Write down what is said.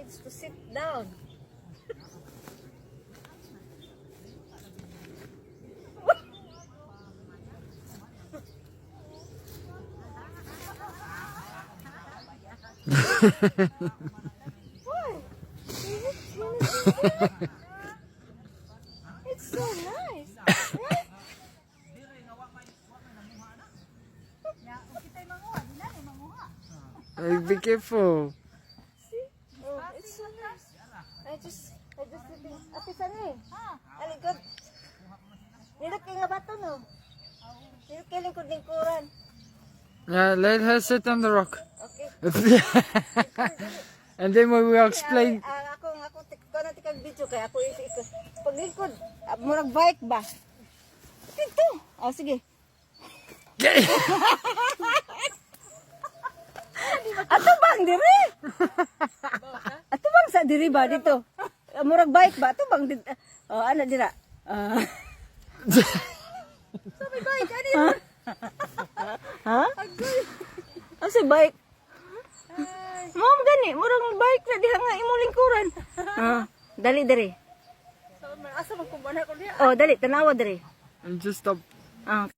needs to sit down. Why? It's so nice, right? Be careful. See? Oh, it's so nice. I just sitting. Ate Sani. Aligod. Nilak nga bato no. Nilak lingkod-lingkuran. Yeah, let her sit on the rock. Okay. And then we will explain. Ako na tikag video kay ako paglingkod. Murag bike ba? Dito. Oh, sige. Ato bang diri? Ato bang sa diri ba dito? Murag bike ba? Ato bang dito? Oh, ano dira? Sabi bike ani? Ha? Asa bike? Mom gani, murag bike na diha nga imong lingkuran. Dali diri. So asa man kumbana ko diha? Oh, dali tanawa diri. And just stop.